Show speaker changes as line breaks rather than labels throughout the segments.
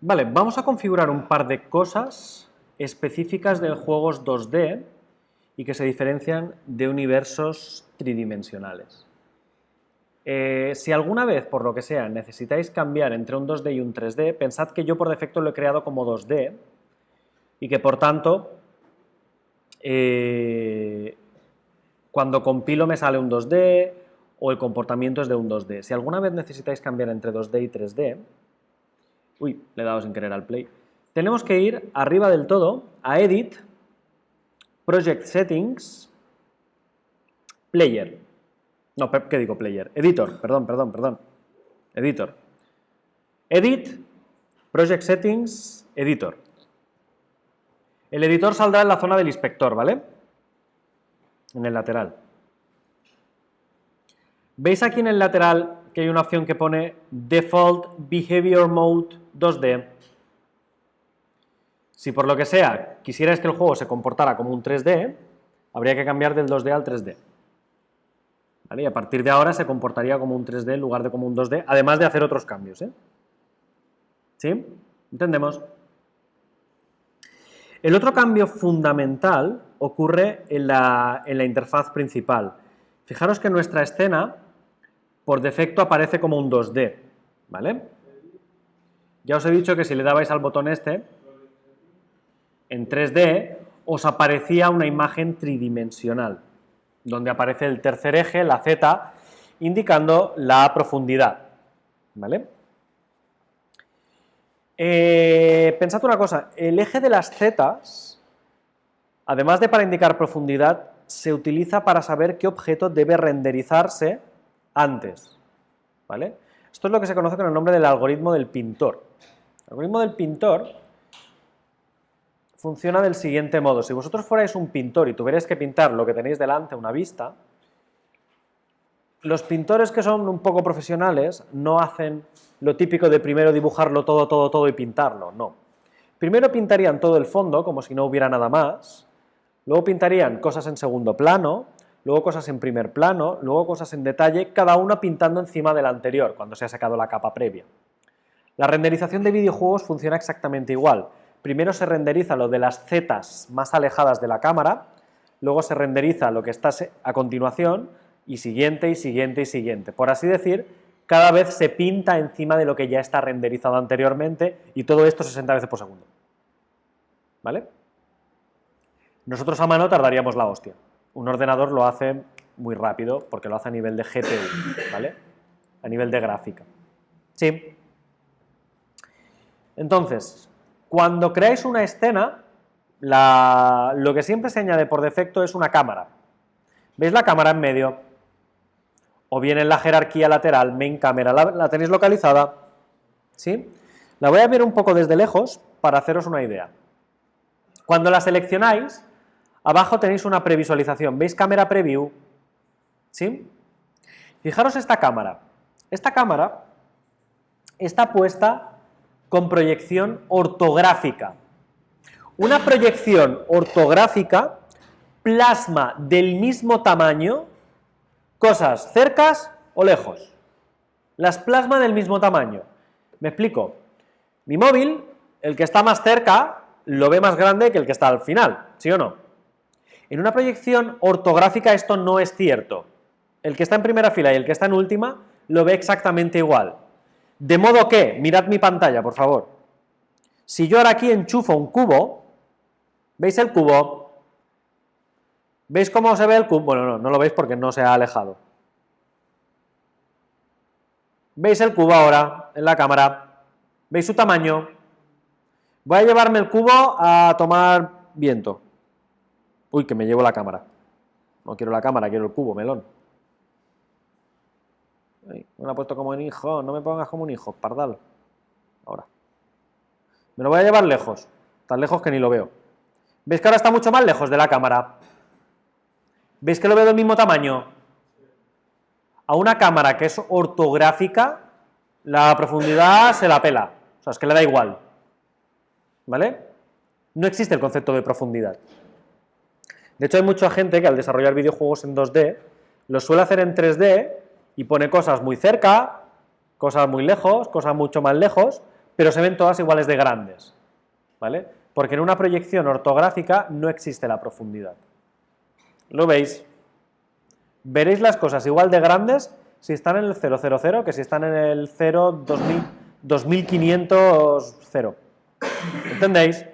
Vale, vamos a configurar un par de cosas específicas de juegos 2D y que se diferencian de universos tridimensionales. Si alguna vez, por lo que sea, necesitáis cambiar entre un 2D y un 3D, pensad que yo por defecto lo he creado como 2D y que por tanto cuando compilo me sale un 2D o el comportamiento es de un 2D. Si alguna vez necesitáis cambiar entre 2D y 3D, uy, le he dado sin querer al play, tenemos que ir arriba del todo a Edit, Project Settings, Player. No, ¿qué digo Player? Editor, perdón. Editor. Edit, Project Settings, Editor. El editor saldrá en la zona del inspector, ¿vale? En el lateral. ¿Veis aquí en el lateral que hay una opción que pone Default Behavior Mode 2D? Si por lo que sea quisierais que el juego se comportara como un 3D, habría que cambiar del 2D al 3D. ¿Vale? Y a partir de ahora se comportaría como un 3D en lugar de como un 2D, además de hacer otros cambios, ¿eh? ¿Sí? ¿Entendemos? El otro cambio fundamental ocurre en la interfaz principal. Fijaros que nuestra escena, por defecto, aparece como un 2D, ¿vale? Ya os he dicho que si le dabais al botón este, en 3D, os aparecía una imagen tridimensional, donde aparece el tercer eje, la Z, indicando la profundidad, ¿vale? Pensad una cosa, el eje de las zetas, además de para indicar profundidad, se utiliza para saber qué objeto debe renderizarse antes, ¿vale? Esto es lo que se conoce con el nombre del algoritmo del pintor. El algoritmo del pintor funciona del siguiente modo. Si vosotros fuerais un pintor y tuvierais que pintar lo que tenéis delante, una vista, los pintores que son un poco profesionales no hacen lo típico de primero dibujarlo todo y pintarlo, no. Primero pintarían todo el fondo, como si no hubiera nada más, luego pintarían cosas en segundo plano, luego cosas en primer plano, luego cosas en detalle, cada una pintando encima de la anterior, cuando se ha sacado la capa previa. La renderización de videojuegos funciona exactamente igual. Primero se renderiza lo de las zetas más alejadas de la cámara, luego se renderiza lo que está a continuación, y siguiente. Por así decir, cada vez se pinta encima de lo que ya está renderizado anteriormente y todo esto 60 veces por segundo. ¿Vale? Nosotros a mano tardaríamos la hostia. Un ordenador lo hace muy rápido porque lo hace a nivel de GPU, ¿vale? A nivel de gráfica. Sí. Entonces, cuando creáis una escena, lo que siempre se añade por defecto es una cámara. ¿Veis la cámara en medio? O bien en la jerarquía lateral, main camera, ¿la tenéis localizada? ¿Sí? La voy a ver un poco desde lejos para haceros una idea. Cuando la seleccionáis, abajo tenéis una previsualización. ¿Veis cámara preview? ¿Sí? Fijaros esta cámara. Esta cámara está puesta con proyección ortográfica. Una proyección ortográfica plasma del mismo tamaño cosas cercas o lejos. Las plasma del mismo tamaño. Me explico. Mi móvil, el que está más cerca, lo ve más grande que el que está al final, ¿sí o no? En una proyección ortográfica esto no es cierto. El que está en primera fila y el que está en última lo ve exactamente igual. De modo que, mirad mi pantalla, por favor. Si yo ahora aquí enchufo un cubo, ¿veis el cubo? ¿Veis cómo se ve el cubo? Bueno, no lo veis porque no se ha alejado. ¿Veis el cubo ahora en la cámara? ¿Veis su tamaño? Voy a llevarme el cubo a tomar viento. Uy, que me llevo la cámara. No quiero la cámara, quiero el cubo, melón. Ay, me lo ha puesto como un hijo, no me pongas como un hijo, pardal. Ahora. Me lo voy a llevar lejos, tan lejos que ni lo veo. ¿Veis que ahora está mucho más lejos de la cámara? ¿Veis que lo veo del mismo tamaño? A una cámara que es ortográfica, la profundidad se la pela. O sea, es que le da igual. ¿Vale? No existe el concepto de profundidad. De hecho, hay mucha gente que al desarrollar videojuegos en 2D, los suele hacer en 3D y pone cosas muy cerca, cosas muy lejos, cosas mucho más lejos, pero se ven todas iguales de grandes, ¿vale? Porque en una proyección ortográfica no existe la profundidad. ¿Lo veis? Veréis las cosas igual de grandes si están en el 000 que si están en el 2500. ¿Entendéis?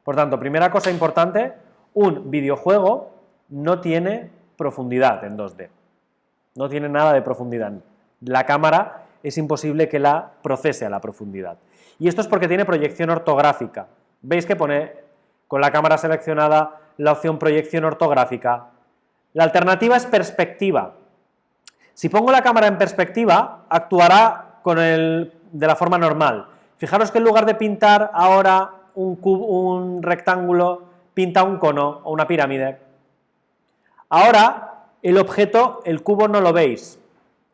Por tanto, primera cosa importante, un videojuego no tiene profundidad en 2D. No tiene nada de profundidad. La cámara es imposible que la procese a la profundidad. Y esto es porque tiene proyección ortográfica. ¿Veis que pone con la cámara seleccionada la opción proyección ortográfica? La alternativa es perspectiva. Si pongo la cámara en perspectiva, actuará de la forma normal. Fijaros que en lugar de pintar ahora un rectángulo, pinta un cono o una pirámide. Ahora, el objeto, el cubo, no lo veis.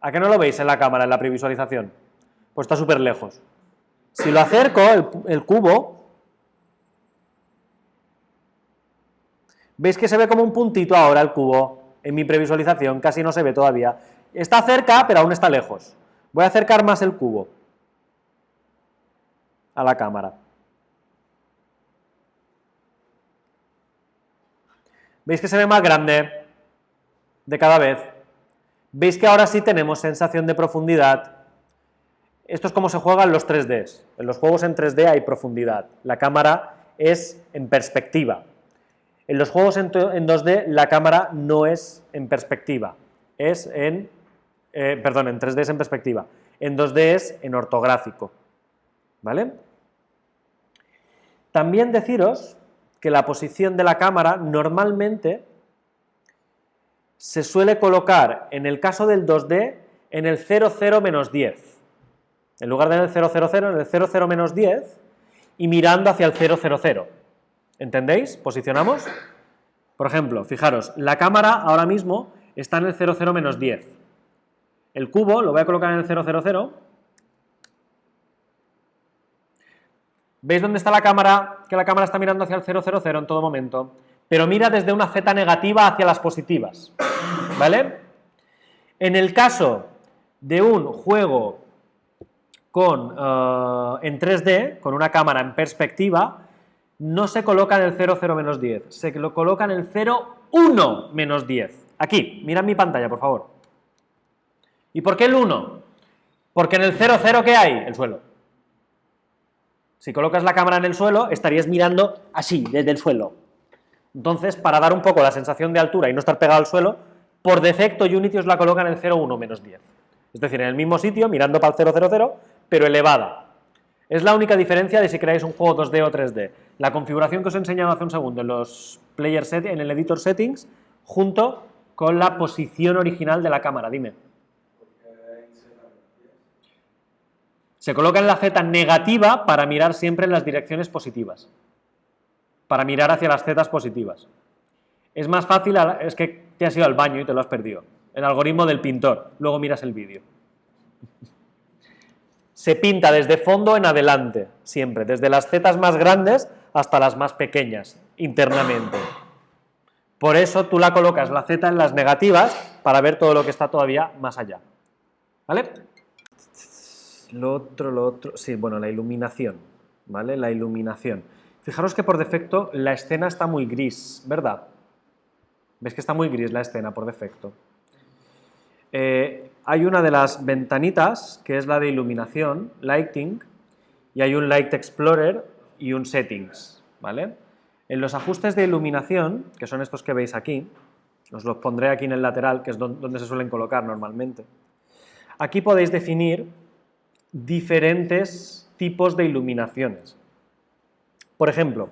¿A qué no lo veis en la cámara, en la previsualización? Pues está súper lejos. Si lo acerco, el cubo, ¿veis que se ve como un puntito ahora el cubo? En mi previsualización casi no se ve todavía. Está cerca, pero aún está lejos. Voy a acercar más el cubo a la cámara. ¿Veis que se ve más grande de cada vez? ¿Veis que ahora sí tenemos sensación de profundidad? Esto es como se juega en los 3Ds. En los juegos en 3D hay profundidad. La cámara es en perspectiva. En los juegos en 2D la cámara no es en perspectiva. Es en 3D es en perspectiva. En 2D es en ortográfico. ¿Vale? También deciros que la posición de la cámara normalmente se suele colocar, en el caso del 2D, en el 00 menos 10. En lugar de en el 000, en el 00 menos 10 y mirando hacia el 000. ¿Entendéis? Posicionamos. Por ejemplo, fijaros, la cámara ahora mismo está en el 00 menos 10. El cubo lo voy a colocar en el 000. ¿Veis dónde está la cámara? Que la cámara está mirando hacia el 000 en todo momento. Pero mira desde una Z negativa hacia las positivas. ¿Vale? En el caso de un juego en 3D, con una cámara en perspectiva, no se coloca en el 00 menos 10, se lo coloca en el 01 menos 10. Aquí, mirad mi pantalla, por favor. ¿Y por qué el 1? Porque en el 00, ¿qué hay? El suelo. Si colocas la cámara en el suelo, estarías mirando así, desde el suelo. Entonces, para dar un poco la sensación de altura y no estar pegado al suelo, por defecto Unity os la coloca en el 01 menos 10. Es decir, en el mismo sitio, mirando para el 000, pero elevada. Es la única diferencia de si creáis un juego 2D o 3D. La configuración que os he enseñado hace un segundo en el editor settings, junto con la posición original de la cámara. Dime. Se coloca en la Z negativa para mirar siempre en las direcciones positivas. Para mirar hacia las Zetas positivas. Es más fácil, es que te has ido al baño y te lo has perdido. El algoritmo del pintor. Luego miras el vídeo. Se pinta desde fondo en adelante, siempre, desde las zetas más grandes hasta las más pequeñas, internamente. Por eso tú la colocas la Z en las negativas para ver todo lo que está todavía más allá. ¿Vale? Lo otro, sí, bueno, la iluminación, ¿vale? La iluminación. Fijaros que por defecto la escena está muy gris, ¿verdad? ¿Ves que está muy gris la escena por defecto? Hay una de las ventanitas, que es la de iluminación, Lighting, y hay un Light Explorer y un Settings, ¿vale? En los ajustes de iluminación, que son estos que veis aquí, os los pondré aquí en el lateral, que es donde se suelen colocar normalmente. Aquí podéis definir diferentes tipos de iluminaciones. Por ejemplo,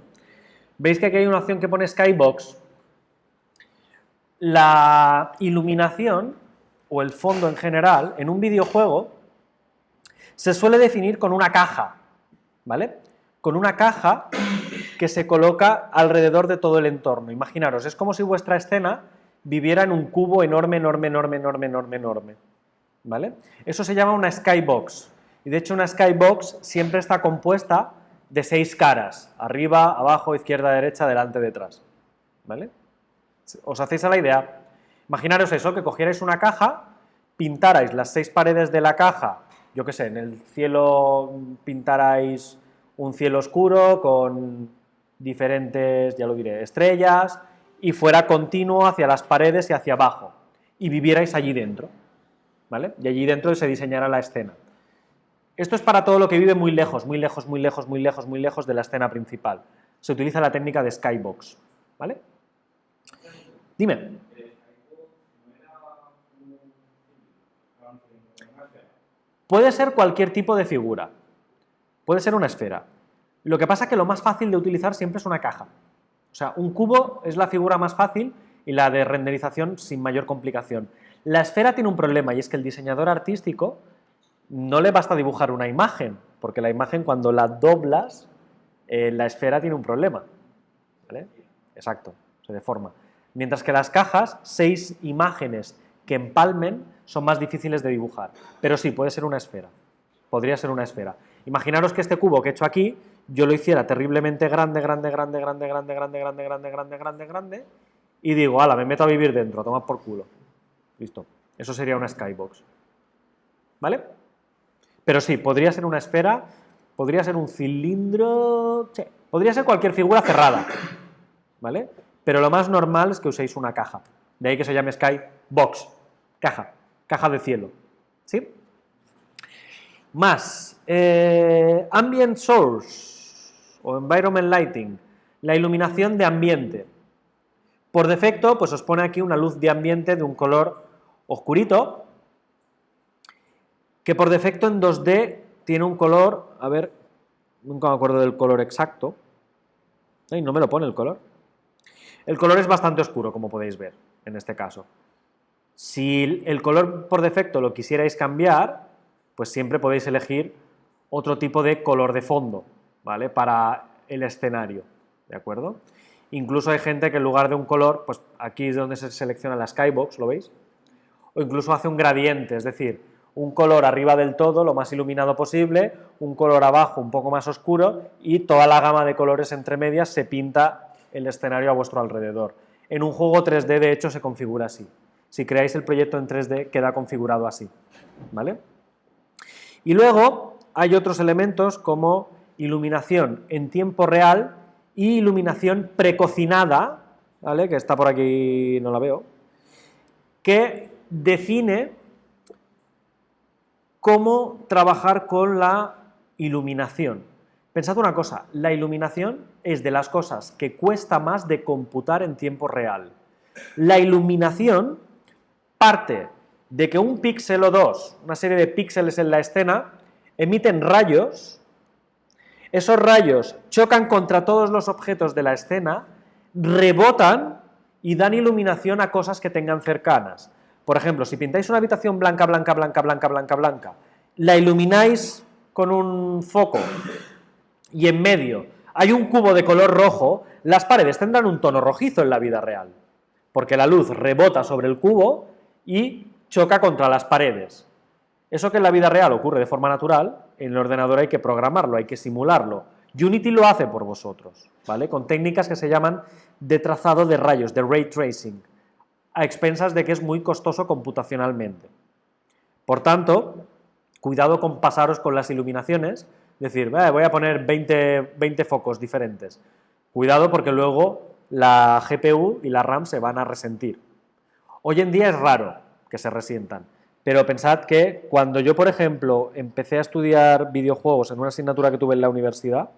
veis que aquí hay una opción que pone Skybox. La iluminación o el fondo en general, en un videojuego, se suele definir con una caja, ¿vale? Con una caja que se coloca alrededor de todo el entorno. Imaginaros, es como si vuestra escena viviera en un cubo enorme, enorme, enorme, enorme, enorme, enorme, ¿vale? Eso se llama una skybox, y de hecho una skybox siempre está compuesta de 6 caras, arriba, abajo, izquierda, derecha, delante, detrás, ¿vale? ¿Os hacéis a la idea? Imaginaros eso, que cogierais una caja, pintarais las 6 paredes de la caja yo qué sé, en el cielo pintarais un cielo oscuro con diferentes, ya lo diré, estrellas, y fuera continuo hacia las paredes y hacia abajo, y vivierais allí dentro, ¿vale? Y allí dentro se diseñará la escena. Esto es para todo lo que vive muy lejos, muy lejos, muy lejos, muy lejos, muy lejos de la escena principal. Se utiliza la técnica de skybox, ¿vale? Dime. Puede ser cualquier tipo de figura. Puede ser una esfera. Lo que pasa es que lo más fácil de utilizar siempre es una caja. O sea, un cubo es la figura más fácil y la de renderización sin mayor complicación. La esfera tiene un problema y es que el diseñador artístico no le basta dibujar una imagen, porque la imagen cuando la doblas, la esfera tiene un problema. ¿Vale? Exacto, se deforma. Mientras que las cajas, 6 imágenes que empalmen son más difíciles de dibujar. Pero sí, puede ser una esfera. Podría ser una esfera. Imaginaros que este cubo que he hecho aquí, yo lo hiciera terriblemente grande, grande, grande, grande, grande, grande, grande, grande, grande, grande, grande, y digo, ala, me meto a vivir dentro, a tomar por culo. Listo. Eso sería una skybox. ¿Vale? Pero sí, podría ser una esfera, podría ser un cilindro, sí, podría ser cualquier figura cerrada, ¿vale? Pero lo más normal es que uséis una caja. De ahí que se llame skybox, caja, caja de cielo, ¿sí? Más, ambient source o environment lighting, la iluminación de ambiente. Por defecto, pues os pone aquí una luz de ambiente de un color oscurito, que por defecto en 2D tiene un color, a ver, nunca me acuerdo del color exacto. Ay, no me lo pone el color. El color es bastante oscuro, como podéis ver, en este caso. Si el color por defecto lo quisierais cambiar, pues siempre podéis elegir otro tipo de color de fondo, ¿vale? Para el escenario, ¿de acuerdo? Incluso hay gente que en lugar de un color, pues aquí es donde se selecciona la skybox, ¿lo veis? O incluso hace un gradiente, es decir, un color arriba del todo, lo más iluminado posible, un color abajo un poco más oscuro y toda la gama de colores entre medias se pinta el escenario a vuestro alrededor. En un juego 3D, de hecho, se configura así. Si creáis el proyecto en 3D, queda configurado así, ¿vale? Y luego hay otros elementos como iluminación en tiempo real y iluminación precocinada, ¿vale? Que está por aquí, no la veo, que define cómo trabajar con la iluminación. Pensad una cosa, la iluminación es de las cosas que cuesta más de computar en tiempo real. La iluminación parte de que un píxel o dos, una serie de píxeles en la escena, emiten rayos, esos rayos chocan contra todos los objetos de la escena, rebotan y dan iluminación a cosas que tengan cercanas. Por ejemplo, si pintáis una habitación blanca, blanca, blanca, blanca, blanca, blanca, la ilumináis con un foco y en medio hay un cubo de color rojo, las paredes tendrán un tono rojizo en la vida real, porque la luz rebota sobre el cubo y choca contra las paredes. Eso que en la vida real ocurre de forma natural, en el ordenador hay que programarlo, hay que simularlo. Unity lo hace por vosotros, ¿vale? Con técnicas que se llaman de trazado de rayos, de ray tracing, a expensas de que es muy costoso computacionalmente. Por tanto, cuidado con pasaros con las iluminaciones, decir, voy a poner 20 focos diferentes. Cuidado porque luego la GPU y la RAM se van a resentir. Hoy en día es raro que se resientan, pero pensad que cuando yo, por ejemplo, empecé a estudiar videojuegos en una asignatura que tuve en la universidad,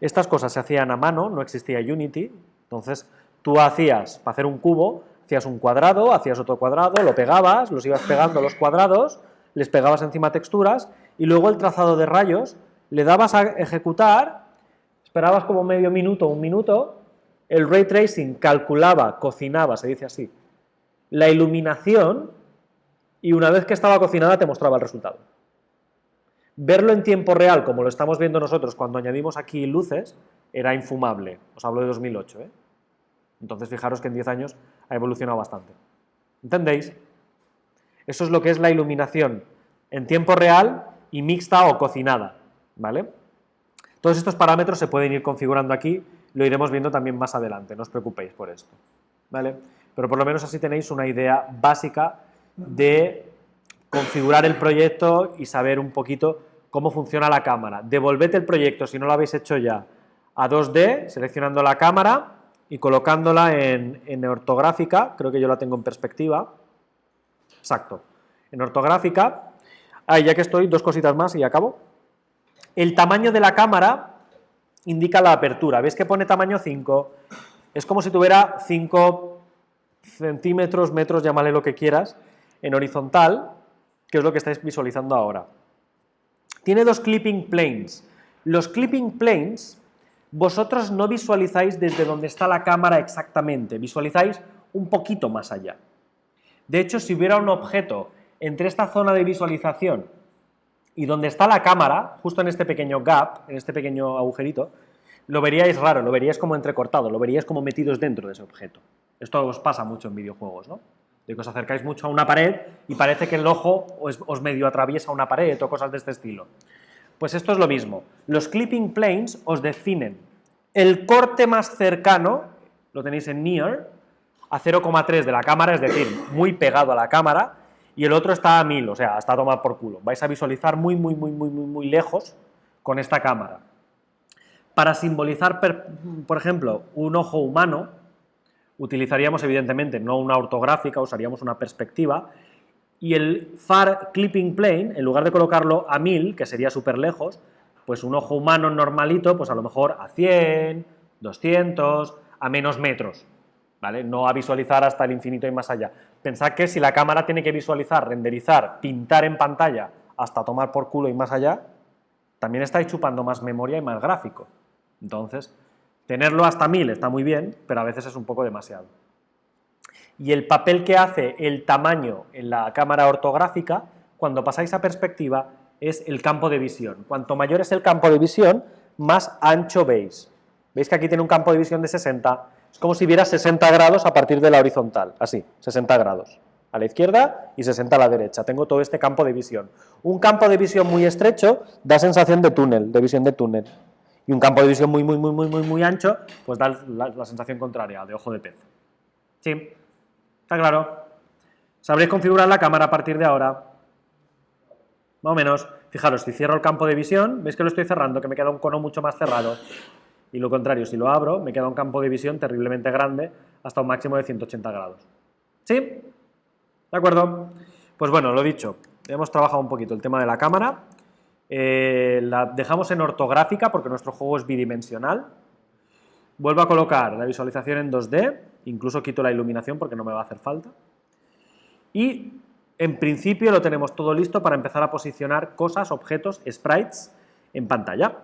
estas cosas se hacían a mano, no existía Unity, entonces tú hacías, para hacer un cubo, hacías un cuadrado, hacías otro cuadrado, lo pegabas, los ibas pegando los cuadrados, les pegabas encima texturas y luego el trazado de rayos, le dabas a ejecutar, esperabas como medio minuto, un minuto, el ray tracing calculaba, cocinaba, se dice así, la iluminación y una vez que estaba cocinada te mostraba el resultado. Verlo en tiempo real, como lo estamos viendo nosotros cuando añadimos aquí luces, era infumable. Os hablo de 2008, ¿eh? Entonces fijaros que en 10 años ha evolucionado bastante. ¿Entendéis? Eso es lo que es la iluminación en tiempo real y mixta o cocinada, ¿vale? Todos estos parámetros se pueden ir configurando aquí, lo iremos viendo también más adelante, no os preocupéis por esto, ¿vale? Pero por lo menos así tenéis una idea básica de configurar el proyecto y saber un poquito cómo funciona la cámara. Devolved el proyecto, si no lo habéis hecho ya, a 2D, seleccionando la cámara y colocándola en ortográfica, creo que yo la tengo en perspectiva, exacto, en ortográfica. Ya que estoy, dos cositas más y acabo. El tamaño de la cámara indica la apertura, ¿veis que pone tamaño 5? Es como si tuviera 5 centímetros, metros, llámale lo que quieras, en horizontal, que es lo que estáis visualizando ahora. Tiene dos clipping planes. Los clipping planes, vosotros no visualizáis desde donde está la cámara exactamente, visualizáis un poquito más allá. De hecho, si hubiera un objeto entre esta zona de visualización y donde está la cámara, justo en este pequeño gap, en este pequeño agujerito, lo veríais raro, lo veríais como entrecortado, lo veríais como metidos dentro de ese objeto. Esto os pasa mucho en videojuegos, ¿no? De que os acercáis mucho a una pared y parece que el ojo os medio atraviesa una pared o cosas de este estilo. Pues esto es lo mismo. Los clipping planes os definen el corte más cercano, lo tenéis en near, a 0,3 de la cámara, es decir, muy pegado a la cámara, y el otro está a 1000, o sea, hasta a tomar por culo. Vais a visualizar muy lejos con esta cámara. Para simbolizar, por ejemplo, un ojo humano, utilizaríamos evidentemente no una ortográfica, usaríamos una perspectiva, y el far clipping plane, en lugar de colocarlo a 1000, que sería súper lejos, pues un ojo humano normalito, pues a lo mejor a 100, 200, a menos metros, ¿vale? No a visualizar hasta el infinito y más allá. Pensad que si la cámara tiene que visualizar, renderizar, pintar en pantalla hasta tomar por culo y más allá, también estáis chupando más memoria y más gráfico. Entonces, tenerlo hasta 1000 está muy bien, pero a veces es un poco demasiado. Y el papel que hace el tamaño en la cámara ortográfica, cuando pasáis a perspectiva, es el campo de visión. Cuanto mayor es el campo de visión, más ancho veis. ¿Veis que aquí tiene un campo de visión de 60? Es como si viera 60 grados a partir de la horizontal, así, 60 grados. A la izquierda y 60 a la derecha. Tengo todo este campo de visión. Un campo de visión muy estrecho da sensación de túnel, de visión de túnel. Y un campo de visión muy ancho, pues da la sensación contraria, de ojo de pez. ¿Sí? ¿Está claro? Sabréis configurar la cámara a partir de ahora. Más o menos. Fijaros, si cierro el campo de visión, veis que lo estoy cerrando, que me queda un cono mucho más cerrado. Y lo contrario, si lo abro, me queda un campo de visión terriblemente grande, hasta un máximo de 180 grados. ¿Sí? ¿De acuerdo? Pues bueno, lo dicho, hemos trabajado un poquito el tema de la cámara. La dejamos en ortográfica porque nuestro juego es bidimensional. Vuelvo a colocar la visualización en 2D, incluso quito la iluminación porque no me va a hacer falta. Y en principio lo tenemos todo listo para empezar a posicionar cosas, objetos, sprites en pantalla.